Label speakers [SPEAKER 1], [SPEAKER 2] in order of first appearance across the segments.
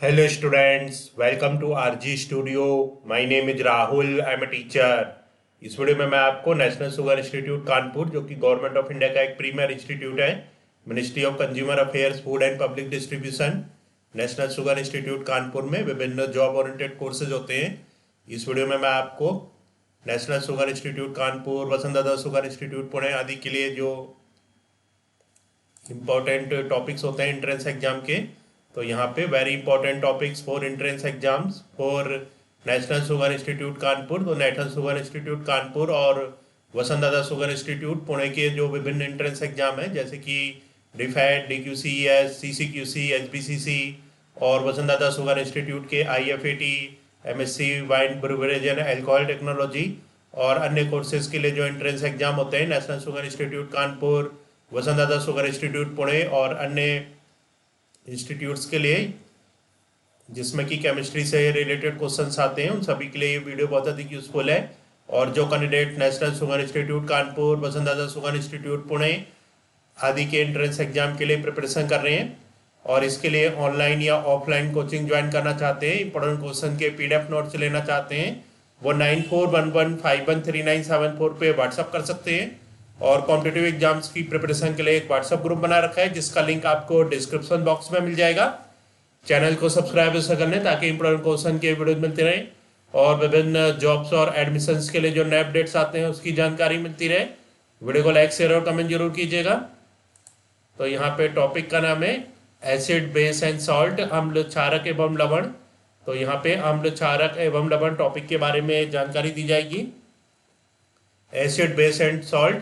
[SPEAKER 1] Hello students, welcome to RG Studio. My name is Rahul. I am a teacher. इस video में मैं आपको national sugar institute Kanpur, जो कि गवर्नमेंट ऑफ इंडिया का एक प्रीमियर इंस्टीट्यूट है, ministry of consumer affairs, food and public distribution, national sugar institute Kanpur में विभिन्न जॉब ओरिएंटेड कोर्सेज होते हैं। इस वीडियो में मैं आपको national sugar institute Kanpur, Vasantdada sugar institute Pune आदि के लिए जो इम्पोर्टेंट टॉपिक्स होते हैं एंट्रेंस एग्जाम के, तो यहाँ पे very important topics for entrance exams for national sugar institute Kanpur. तो नेशनल शुगर इंस्टीट्यूट कानपुर और वसंतदादा शुगर इंस्टीट्यूट पुणे के जो विभिन्न एंट्रेंस एग्जाम है, जैसे कि डीफेट, DQCES, CCQC, HBCC और वसंतदादा शुगर इंस्टीट्यूट के IFAT, MSc wine beverage and alcohol technology और अन्य कोर्सेज के लिए जो एंट्रेंस एग्जाम होते हैं national sugar institute Kanpur, Vasantdada sugar institute Pune और अन्य इंस्टीट्यूट्स के लिए, जिसमें कि केमिस्ट्री से रिलेटेड क्वेश्चंस आते हैं, उन सभी के लिए ये वीडियो बहुत अधिक यूजफुल है। और जो candidate national sugar institute Kanpur, Vasantdada sugar institute Pune आदि के एंट्रेंस एग्जाम के लिए प्रिपरेशन कर रहे हैं और इसके लिए ऑनलाइन या ऑफलाइन कोचिंग ज्वाइन करना चाहते हैं, इंपॉर्टेंट क्वेश्चन के PDF नोट्स लेना चाहते हैं, वो 9411513974 पे व्हाट्सअप कर सकते हैं। और कॉम्पिटिटिव एग्जाम्स की प्रिपरेशन के लिए एक व्हाट्सएप ग्रुप बना रखा है, जिसका लिंक आपको डिस्क्रिप्शन बॉक्स में मिल जाएगा। चैनल को सब्सक्राइब ऐसा कर लें ताकि इंपॉर्टेंट क्वेश्चन के वीडियो मिलते रहें और विभिन्न जॉब्स और एडमिशन्स के लिए जो नए अपडेट्स आते हैं उसकी जानकारी मिलती रहे। वीडियो को लाइक, शेयर और कमेंट जरूर कीजिएगा। तो यहाँ पे टॉपिक का नाम है एसिड, बेस एंड सॉल्ट, अम्ल, क्षारक एवं लवण। तो यहाँ पे अम्ल, क्षारक एवं लवण टॉपिक के बारे में जानकारी दी जाएगी। एसिड, बेस एंड सॉल्ट,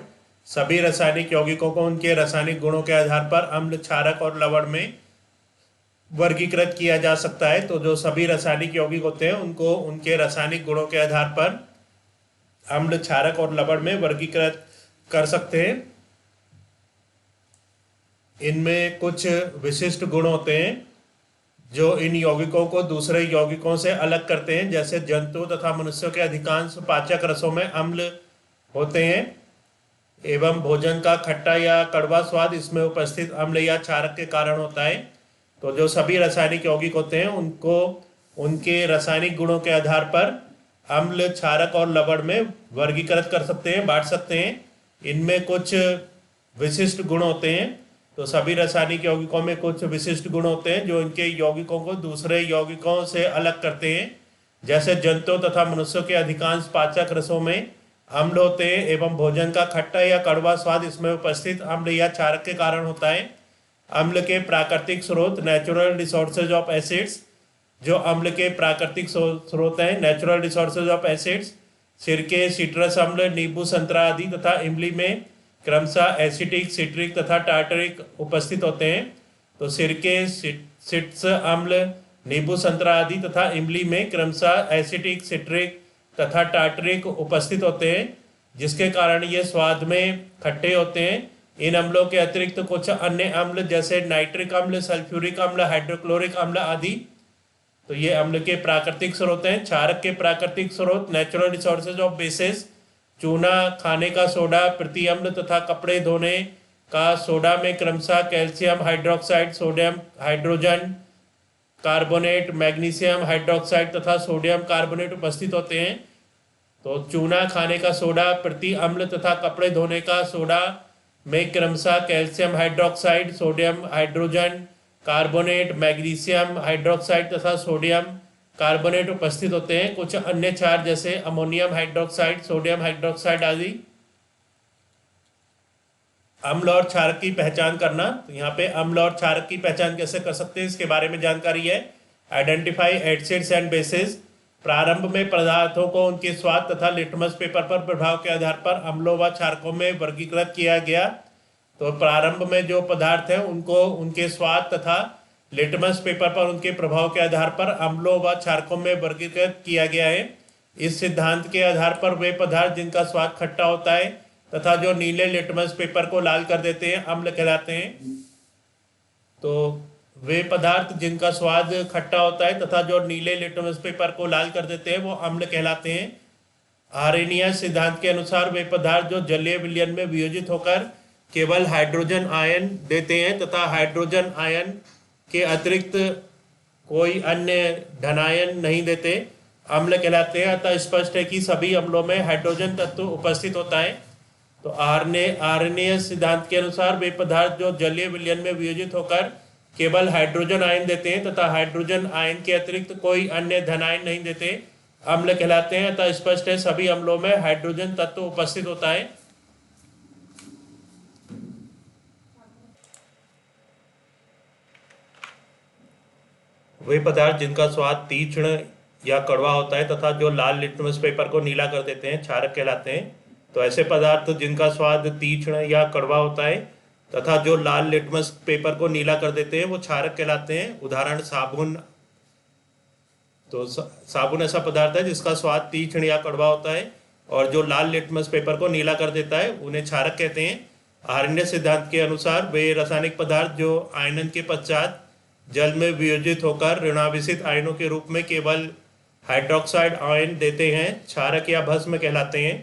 [SPEAKER 1] सभी रासायनिक यौगिकों को उनके रासायनिक गुणों के आधार पर अम्ल, क्षारक और लवण में वर्गीकृत किया जा सकता है। तो जो सभी रासायनिक यौगिक होते हैं उनको उनके रासायनिक गुणों के आधार पर अम्ल, क्षारक और लवण में वर्गीकृत कर सकते हैं। इनमें कुछ विशिष्ट गुण होते हैं जो इन यौगिकों को दूसरे यौगिकों से अलग करते हैं, जैसे जंतु तथा मनुष्यों के अधिकांश पाचक रसों में अम्ल होते हैं एवं भोजन का खट्टा या कड़वा स्वाद इसमें उपस्थित अम्ल या क्षारक के कारण होता है। तो जो सभी रासायनिक यौगिक होते हैं उनको उनके रासायनिक गुणों के आधार पर अम्ल, क्षारक और लवण में वर्गीकृत कर सकते हैं, बांट सकते हैं। इनमें कुछ विशिष्ट गुण होते हैं। तो सभी रासायनिक यौगिकों में कुछ विशिष्ट गुण होते हैं जो इनके यौगिकों को दूसरे यौगिकों से अलग करते हैं, जैसे जंतु तथा मनुष्यों के अधिकांश पाचक रसों में अम्ल होते हैं एवं भोजन का खट्टा या कड़वा स्वाद इसमें उपस्थित अम्ल या क्षारक के कारण होता है। अम्ल के प्राकृतिक स्रोत, नेचुरल रिसोर्सेज ऑफ एसिड्स, जो अम्ल के प्राकृतिक स्रोत हैं, नेचुरल रिसोर्सेज ऑफ एसिड्स, सिरके, सिट्रस अम्ल, नींबू, संतरा आदि तथा इमली में क्रमशः एसिटिक, सिट्रिक तथा टार्टरिक उपस्थित होते हैं। तो सिरके, सिट्रस अम्ल, नींबू, संतरा आदि तथा इमली में क्रमशः एसिटिक, सिट्रिक तथा टार्टरिक उपस्थित होते हैं, जिसके कारण ये स्वाद में खट्टे होते हैं। इन अम्लों के अतिरिक्त कुछ अन्य अम्ल जैसे नाइट्रिक अम्ल, सल्फ्यूरिक अम्ल, हाइड्रोक्लोरिक अम्ल आदि, तो ये अम्ल के प्राकृतिक स्रोत हैं। क्षारक के प्राकृतिक स्रोत, नेचुरल रिसोर्सेज ऑफ बेसिस, चूना, खाने का सोडा, प्रति अम्ल तथा कपड़े धोने का सोडा में क्रमशः calcium hydroxide, sodium hydrogen carbonate, magnesium hydroxide तथा सोडियम कार्बोनेट उपस्थित होते हैं। तो चूना, खाने का सोडा, प्रति अम्ल तथा कपड़े धोने का सोडा में क्रमशः calcium hydroxide, sodium hydrogen carbonate, magnesium hydroxide तथा सोडियम कार्बोनेट उपस्थित होते हैं। कुछ अन्य क्षार जैसे अमोनियम हाइड्रोक्साइड, सोडियम हाइड्रोक्साइड आदि। अम्ल और क्षारक की पहचान करना, तो यहाँ पे अम्ल और क्षारक की पहचान कैसे कर सकते हैं इसके बारे में जानकारी है। आइडेंटिफाई एसिड्स एंड बेसिस, प्रारंभ में पदार्थों को उनके स्वाद तथा लिटमस पेपर पर प्रभाव के आधार पर अम्लों व क्षारकों में वर्गीकृत किया गया। तो प्रारंभ में जो पदार्थ हैं उनको उनके स्वाद तथा लिटमस पेपर पर उनके प्रभाव के आधार पर अम्लों व क्षारकों में वर्गीकृत किया गया है। इस सिद्धांत के आधार पर वे पदार्थ जिनका स्वाद खट्टा होता है तथा जो नीले लिटमस पेपर को लाल कर देते हैं अम्ल कहलाते हैं। तो वे पदार्थ जिनका स्वाद खट्टा होता है तथा जो नीले लिटमस पेपर को लाल कर देते हैं वो अम्ल कहलाते हैं। आर्हेनियस सिद्धांत के अनुसार वे पदार्थ जो जलीय विलयन में वियोजित होकर केवल हाइड्रोजन आयन देते हैं तथा हाइड्रोजन आयन के अतिरिक्त कोई अन्य धनायन नहीं देते, अम्ल कहलाते हैं। अतः स्पष्ट है कि सभी अम्लों में हाइड्रोजन तत्व उपस्थित होता है। तो आर्यनीय सिद्धांत के अनुसार वे पदार्थ जो जलीय विलयन में वियोजित होकर केवल हाइड्रोजन आयन देते हैं तथा हाइड्रोजन आयन के अतिरिक्त कोई अन्य धनायन नहीं देते, अम्ल कहलाते हैं। अतः स्पष्ट है सभी अम्लों में हाइड्रोजन तत्व उपस्थित होता है। वे पदार्थ जिनका स्वाद तीक्ष्ण या कड़वा होता है तथा जो लाल लिटमस पेपर को नीला कर देते हैं क्षारक कहलाते हैं। तो ऐसे पदार्थ जिनका स्वाद तीक्ष्ण या कड़वा होता है तथा जो लाल लिटमस पेपर को नीला कर देते हैं वो क्षारक कहलाते हैं। उदाहरण साबुन। तो साबुन ऐसा पदार्थ है जिसका स्वाद तीक्ष्ण या कड़वा होता है और जो लाल लिटमस पेपर को नीला कर देता है उन्हें क्षारक कहते हैं। आर्यनीय सिद्धांत के अनुसार वे रासायनिक पदार्थ जो आयनन के पश्चात जल में वियोजित होकर ऋणावेशित आयनों के रूप में केवल हाइड्रोक्साइड आयन देते हैं क्षारक या भस्म कहलाते हैं।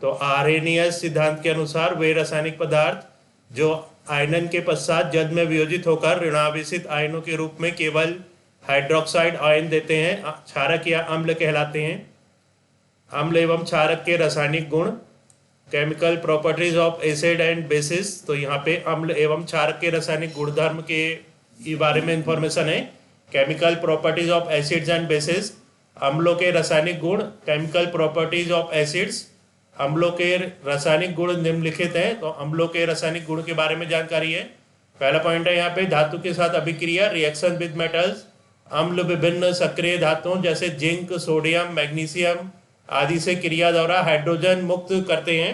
[SPEAKER 1] तो आर्यनीय सिद्धांत के अनुसार वे रासायनिक पदार्थ जो आयनन के पश्चात जल में वियोजित होकर ऋणावेशित आयनों के रूप में केवल हाइड्रोक्साइड आयन देते हैं क्षारक या अम्ल कहलाते हैं। अम्ल एवं क्षारक के रासायनिक गुण, chemical properties of acid and bases. तो यहाँ पे अम्ल एवं क्षारक के रासायनिक गुणधर्म के बारे में इंफॉर्मेशन है। Chemical properties of acids and bases, अम्लों के रासायनिक गुण। केमिकल प्रॉपर्टीज ऑफ एसिड्स, अम्लों के रासायनिक गुण निम्नलिखित हैं। तो अम्लों के रासायनिक गुण के बारे में जानकारी है। पहला पॉइंट है यहाँ पे धातु के साथ अभिक्रिया, रिएक्शन विद मेटल्स। अम्ल विभिन्न सक्रिय धातुओं जैसे जिंक, सोडियम, मैग्नीशियम आदि से क्रिया द्वारा हाइड्रोजन मुक्त करते हैं।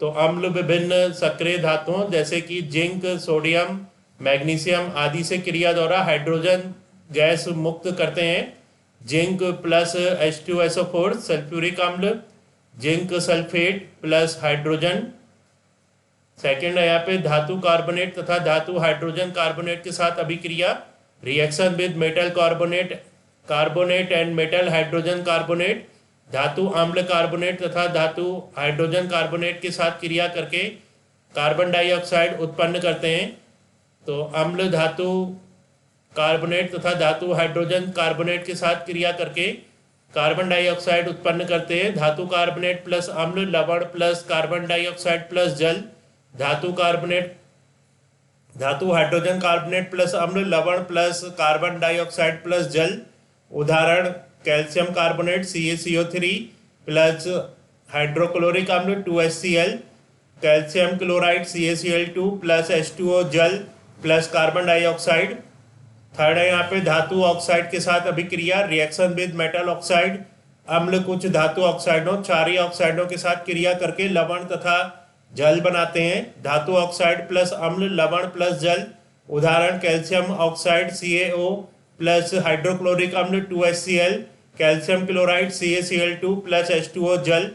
[SPEAKER 1] तो अम्ल विभिन्न सक्रिय धातुओं जैसे कि जिंक, सोडियम, मैग्नीशियम आदि से क्रिया द्वारा हाइड्रोजन गैस मुक्त करते हैं। जिंक प्लस H2SO4 सल्फ्यूरिक अम्ल, zinc sulphate plus hydrogen. Second है यहाँ पे धातु कार्बोनेट तथा धातु हाइड्रोजन कार्बोनेट के साथ अभिक्रिया, reaction with metal carbonate, carbonate and metal hydrogen carbonate. धातु अम्ल कार्बोनेट तथा धातु हाइड्रोजन कार्बोनेट के साथ क्रिया करके कार्बन डाइऑक्साइड उत्पन्न करते हैं। तो अम्ल धातु कार्बोनेट तथा धातु हाइड्रोजन कार्बोनेट के साथ क्रिया करके कार्बन डाइऑक्साइड उत्पन्न करते हैं। धातु कार्बोनेट प्लस अम्ल, लवण प्लस कार्बन डाइऑक्साइड प्लस जल। धातु कार्बोनेट, धातु हाइड्रोजन कार्बोनेट प्लस अम्ल, लवण प्लस कार्बन डाइऑक्साइड प्लस जल। उदाहरण calcium carbonate CaCO3 plus hydrochloric अम्ल 2HCl, calcium chloride CaCl2 plus H2O जल प्लस कार्बन डाइऑक्साइड। थर्ड है यहाँ पे धातु ऑक्साइड के साथ अभिक्रिया, रिएक्शन विद मेटल ऑक्साइड। अम्ल कुछ धातु ऑक्साइडों, क्षारीय ऑक्साइडों के साथ क्रिया करके लवण तथा जल बनाते हैं। धातु ऑक्साइड प्लस अम्ल, लवण प्लस जल। उदाहरण calcium oxide CaO plus hydrochloric अम्ल 2HCl, calcium chloride CaCl2 plus H2O जल।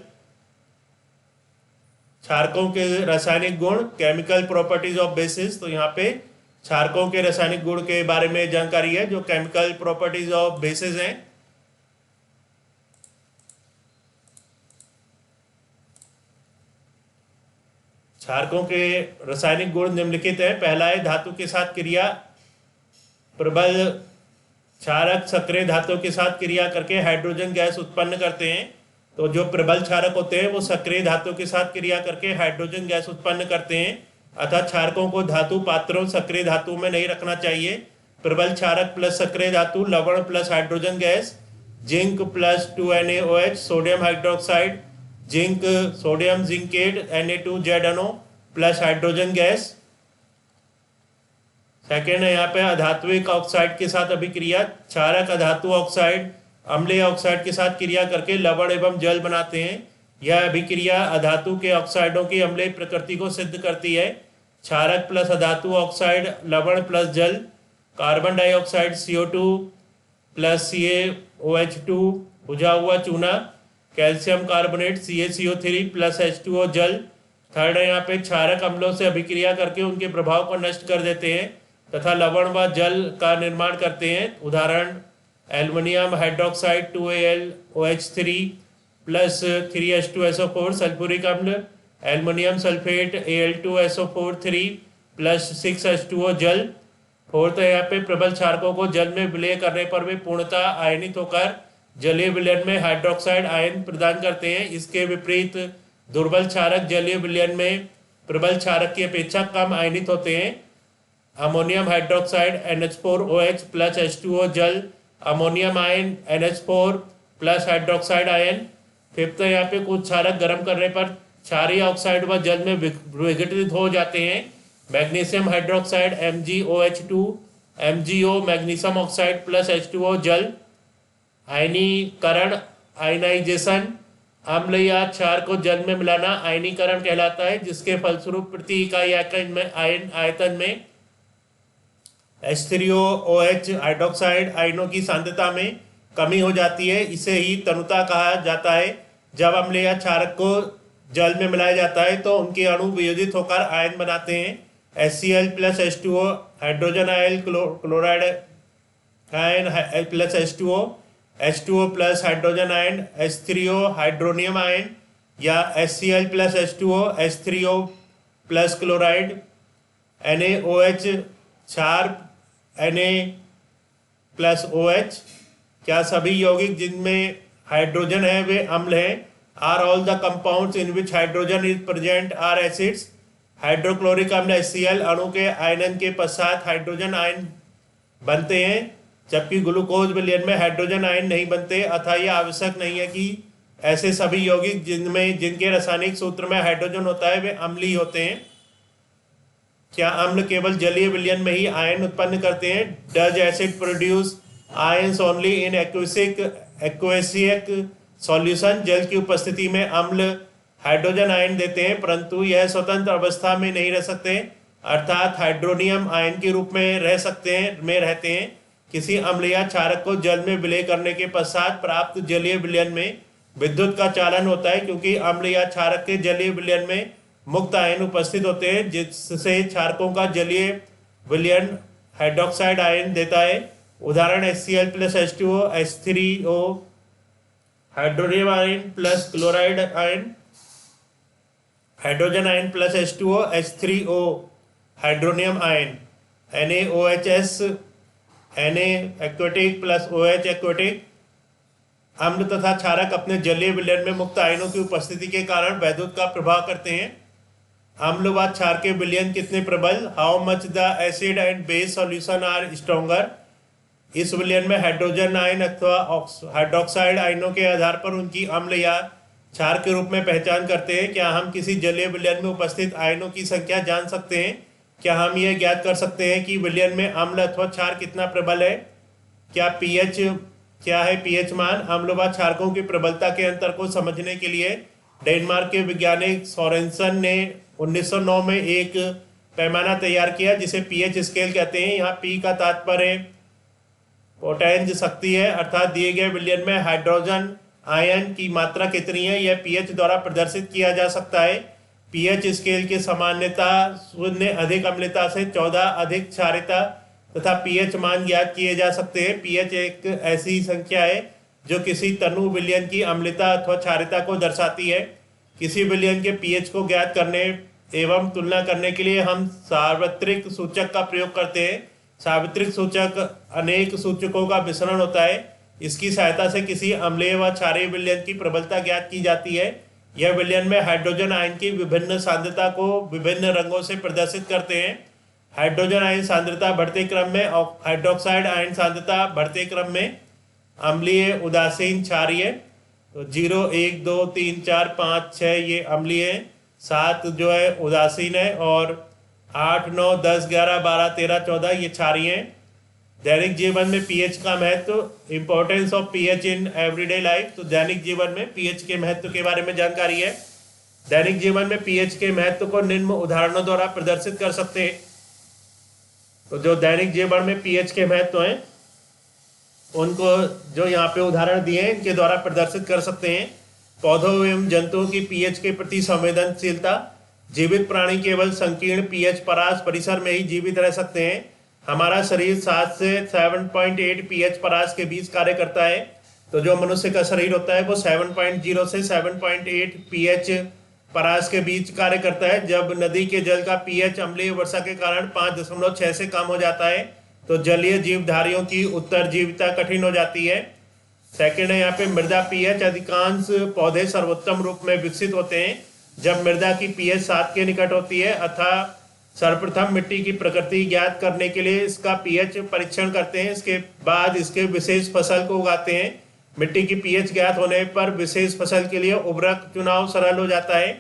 [SPEAKER 1] क्षारकों के रासायनिक गुण, केमिकल प्रॉपर्टीज ऑफ बेसिस। तो यहाँ पे क्षारकों के रासायनिक गुण के बारे में जानकारी है जो केमिकल प्रॉपर्टीज ऑफ बेसिस हैं। क्षारकों के रासायनिक गुण निम्नलिखित हैं। पहला है धातु के साथ क्रिया, प्रबल क्षारक सक्रिय धातु के साथ क्रिया करके हाइड्रोजन गैस उत्पन्न करते हैं। तो जो प्रबल क्षारक होते हैं वो सक्रिय धातु के साथ क्रिया करके हाइड्रोजन गैस उत्पन्न करते हैं। अतः क्षारकों को धातु पात्रों, सक्रिय धातु में नहीं रखना चाहिए। प्रबल क्षारक प्लस सक्रिय धातु, लवण plus hydrogen gas. Zinc plus 2NaOH, sodium hydroxide, zinc sodium zincate Na2ZNO plus hydrogen gas. Second है यहाँ पे अधात्विक ऑक्साइड के साथ अभिक्रिया, क्षारक अधातु ऑक्साइड अम्लीय ऑक्साइड के साथ क्रिया करके लवण एवं जल बनाते हैं। यह अभिक्रिया अधातु के ऑक्साइडों की अम्लीय प्रकृति को सिद्ध करती है। क्षारक प्लस अधातु ऑक्साइड, लवण प्लस जल। Carbon dioxide CO2 plus CaOH2 बुझा हुआ चूना। Calcium carbonate CaCO3 plus H2O जल। थर्ड है यहाँ पे क्षारक अम्लों से अभिक्रिया करके उनके प्रभाव को नष्ट कर देते हैं तथा लवण व जल का निर्माण करते हैं। उदाहरण aluminium hydroxide 2AlOH3 plus 3H2SO4 sulphuric अम्ल। Aluminium sulphate Al2SO4 3 plus 6H2O जल। फोर्थ है यहाँ पे प्रबल क्षारकों को जल में विलय करने पर वे पूर्णतः आयनित होकर जलीय विलयन में हाइड्रोक्साइड आयन प्रदान करते हैं। इसके विपरीत दुर्बल क्षारक जलीय विलयन में प्रबल क्षारक की अपेक्षा कम आयनित होते हैं। Ammonium hydroxide NH4OH plus H2O जल, ammonium ion NH4 plus hydroxide ion. Fifth यहाँ पे कुछ क्षारक गर्म करने पर क्षारीय ऑक्साइड व जल में विघटित हो जाते हैं। Magnesium hydroxide MgOH2 MgO magnesium oxide plus H2O जल। आयनीकरण आयनाइजेशन, अम्ल या क्षार को जल में मिलाना आयनीकरण कहलाता है, जिसके फलस्वरूप प्रति इकाई आयतन में H3OH हाइड्रोक्साइड आयनों की सांद्रता में कमी हो जाती है। इसे ही तनुता कहा जाता है। जब अम्ल या क्षारक को जल में मिलाया जाता है तो उनके अणु वियोजित होकर आयन बनाते हैं। HCl plus H2O hydrogen ion chloride ion plus H2O, H2O plus hydrogen ion H3O hydronium ion, या HCl plus H2O H3O plus chloride. NaOH क्षार Na प्लस OH। क्या सभी यौगिक जिनमें हाइड्रोजन है वे अम्ल हैं? Are all the compounds in which hydrogen is present are acids. Hydrochloric अम्ल HCl अणु के आयनन के पश्चात हाइड्रोजन आयन बनते हैं, जबकि ग्लूकोज विलयन में हाइड्रोजन आयन नहीं बनते। अतः यह आवश्यक नहीं है कि ऐसे सभी यौगिक जिनके रासायनिक सूत्र में हाइड्रोजन होता है वे अम्लीय होते हैं। क्या अम्ल केवल जलीय विलयन में ही आयन उत्पन्न करते हैं? Does acid produce ions only in aqueous solution. जल की उपस्थिति में अम्ल हाइड्रोजन आयन देते हैं, परंतु यह स्वतंत्र अवस्था में नहीं रह सकते, अर्थात हाइड्रोनियम आयन के रूप में रहते हैं। किसी अम्ल या क्षारक को जल में विलय करने के पश्चात प्राप्त जलीय विलयन में विद्युत का चालन होता है, क्योंकि अम्ल या क्षारक के जलीय विलयन में मुक्त आयन उपस्थित होते हैं, जिससे क्षारकों का जलीय विलयन हाइड्रोक्साइड आयन देता है। उदाहरण HCl plus H2O H3O hydronium ion plus chloride ion, hydrogen ion plus H2O H3O hydronium ion. NaOHS Na aquatic plus OH aquatic. अम्ल तथा क्षारक अपने जलीय विलयन में मुक्त आयनों की उपस्थिति के कारण वैद्युत का प्रभाव करते हैं। अम्ल व क्षार के विलयन कितने प्रबल? How much the acid and base solution are stronger. इस विलयन में हाइड्रोजन आयन अथवा हाइड्रोक्साइड आयनों के आधार पर उनकी अम्ल या क्षार के रूप में पहचान करते हैं। क्या हम किसी जलीय विलयन में उपस्थित आयनों की संख्या जान सकते हैं? क्या हम यह ज्ञात कर सकते हैं कि विलयन में अम्ल अथवा क्षार कितना प्रबल है? क्या है पीएच मान? अम्ल व क्षारकों की प्रबलता के अंतर को समझने के लिए डेनमार्क के वैज्ञानिक सोरेनसन ने 1909 में एक पैमाना तैयार किया जिसे पीएच स्केल कहते हैं। यहाँ पी का तात्पर्य पोटेंज शक्ति है, अर्थात दिए गए विलयन में हाइड्रोजन आयन की मात्रा कितनी है, यह पीएच द्वारा प्रदर्शित किया जा सकता है। पीएच स्केल की सामान्यता 0 अधिक अम्लता से 14 अधिक क्षारीयता तथा पीएच मान ज्ञात किए जा सकते हैं। पीएच एक ऐसी संख्या है जो किसी तनु विलयन की अम्लता अथवा क्षारीयता को दर्शाती है। किसी विलयन के पीएच को ज्ञात करने एवं तुलना करने के लिए हम सार्वत्रिक सूचक का प्रयोग करते हैं। सार्वत्रिक सूचक अनेक सूचकों का मिश्रण होता है। इसकी सहायता से किसी अम्लीय व क्षारीय विलयन की प्रबलता ज्ञात की जाती है। यह विलयन में हाइड्रोजन आयन की विभिन्न सांद्रता को विभिन्न रंगों से प्रदर्शित करते हैं। हाइड्रोजन आयन सांद्रता बढ़ते क्रम में, हाइड्रोक्साइड आयन सांद्रता बढ़ते क्रम में, अम्लीय, उदासीन, क्षारीय। तो 0, 1, 2, 3, 4, 5, 6 ये अम्लीय है, 7 जो है उदासीन है, और 8, 9, 10, 11, 12, 13, 14 ये क्षारीय हैं। दैनिक जीवन में पीएच का महत्व, importance of pH in everyday life. तो दैनिक जीवन में पीएच के महत्व के बारे में जानकारी है। दैनिक जीवन में पीएच के महत्व को निम्न उदाहरणों द्वारा प्रदर्शित कर सकते हैं। तो जो दैनिक जीवन में पीएच के महत्व हैं उनको जो यहाँ पे उदाहरण दिए हैं इनके द्वारा प्रदर्शित कर सकते हैं। पौधों एवं जंतुओं की पीएच के प्रति संवेदनशीलता। जीवित प्राणी केवल संकीर्ण पीएच परास परिसर में ही जीवित रह सकते हैं। हमारा शरीर 7 से 7.8 पीएच परास के बीच कार्य करता है। तो जो मनुष्य का शरीर होता है वो 7.0 से 7.8 पीएच परास के बीच कार्य करता है। जब नदी के जल का पीएच अम्लीय वर्षा के कारण 5.6 से कम हो जाता है तो जलीय जीवधारियों की उत्तरजीविता कठिन हो जाती है। सेकंड है यहाँ पे मृदा पीएच। अधिकांश पौधे सर्वोत्तम रूप में विकसित होते हैं जब मृदा की पीएच 7 के निकट होती है। अतः सर्वप्रथम मिट्टी की प्रकृति ज्ञात करने के लिए इसका पीएच परीक्षण करते हैं। इसके बाद इसके विशेष फसल को उगाते हैं। मिट्टी की पीएच ज्ञात होने पर विशेष फसल के लिए उर्वरक चुनाव सरल हो जाता है।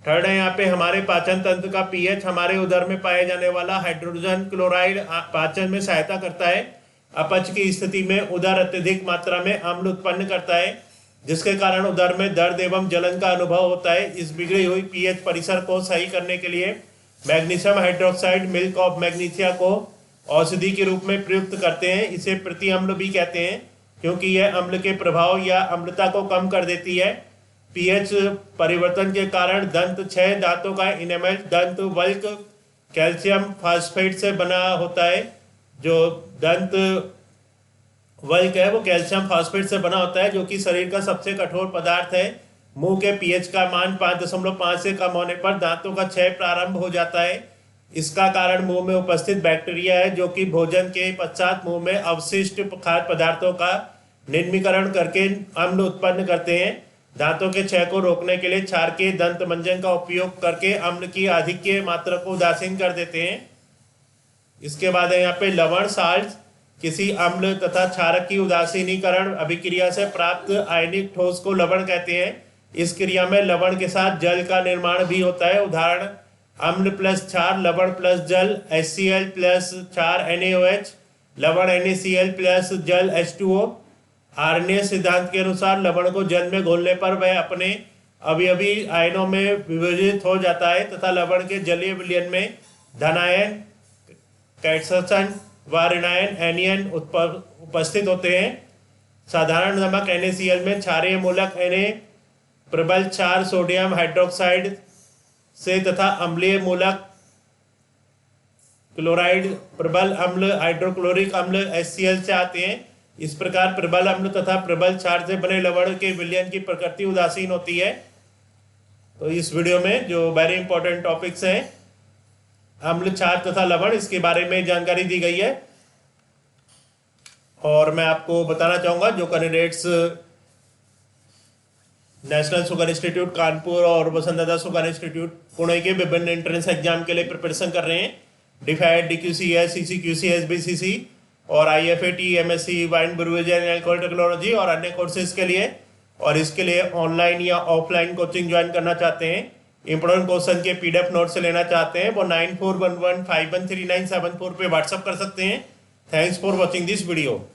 [SPEAKER 1] थर्ड है यहाँ पे हमारे पाचन तंत्र का पीएच। हमारे उदर में पाए जाने वाला हाइड्रोजन क्लोराइड पाचन में सहायता करता है। अपच की स्थिति में उदर अत्यधिक मात्रा में अम्ल उत्पन्न करता है, जिसके कारण उदर में दर्द एवं जलन का अनुभव होता है। इस बिगड़ी हुई पीएच परिसर को सही करने के लिए magnesium hydroxide, milk of magnesia को औषधि के रूप में प्रयुक्त करते हैं। इसे प्रति अम्ल भी कहते हैं क्योंकि यह अम्ल के प्रभाव या अम्लता को कम कर देती है। पीएच परिवर्तन के कारण दंत क्षय, दांतों का इनेमल, दंत वल्क कैल्शियम फास्फेट से बना होता है। जो दंत वल्क है वो कैल्शियम फास्फेट से बना होता है, जो कि शरीर का सबसे कठोर पदार्थ है। मुंह के पीएच का मान 5.5 से कम होने पर दांतों का क्षय प्रारंभ हो जाता है। इसका कारण मुंह में उपस्थित बैक्टीरिया है, जो कि भोजन के पश्चात मुंह में अवशिष्ट खाद्य पदार्थों का निर्मीकरण करके अम्ल उत्पन्न करते हैं। दांतों के क्षय को रोकने के लिए क्षारकीय दंत मंजन का उपयोग करके अम्ल की आधिक्य मात्रा को उदासीन कर देते हैं। इसके बाद है यहाँ पे लवण, साल्ट। किसी अम्ल तथा क्षारक की उदासीनीकरण अभिक्रिया से प्राप्त आयनिक ठोस को लवण कहते हैं। इस क्रिया में लवण के साथ जल का निर्माण भी होता है। उदाहरण अम्ल प्लस क्षार, लवण प्लस जल, HCl प्लस क्षार NaOH, लवण NaCl प्लस जल H2O। आर्य सिद्धांत के अनुसार लवण को जल में घोलने पर वह अपने अवयवी आयनों में विभाजित हो जाता है तथा लवण के जलीय विलयन में धनायन, कैटसन व ऋणायन एनियन उपस्थित होते हैं। साधारण नमक NaCl में क्षारीय मूलक Na प्रबल क्षार सोडियम हाइड्रोक्साइड से तथा अम्लीय मूलक क्लोराइड प्रबल अम्ल हाइड्रोक्लोरिक अम्ल HCl से आते हैं। इस प्रकार प्रबल अम्ल तथा प्रबल क्षार से बने लवण के विलयन की प्रकृति उदासीन होती है। तो इस वीडियो में जो वेरी इंपॉर्टेंट टॉपिक्स हैं अम्ल, क्षार तथा लवण, इसके बारे में जानकारी दी गई है। और मैं आपको बताना चाहूँगा जो candidates national sugar institute Kanpur और वसुंधरा शुगर इंस्टीट्यूट पुणे के विभिन्न एंट्रेंस एग्जाम के लिए प्रिपरेशन कर रहे हैं, डिफाइड, DQCS, CCQC, SBCC और IFAT, MSc wine brewage and alcohol technology और अन्य कोर्सेज के लिए, और इसके लिए ऑनलाइन या ऑफलाइन कोचिंग ज्वाइन करना चाहते हैं, इंपोर्टेंट क्वेश्चन के PDF नोट से लेना चाहते हैं, वो 9411513974 पे व्हाट्सअप कर सकते हैं। Thanks for watching this video.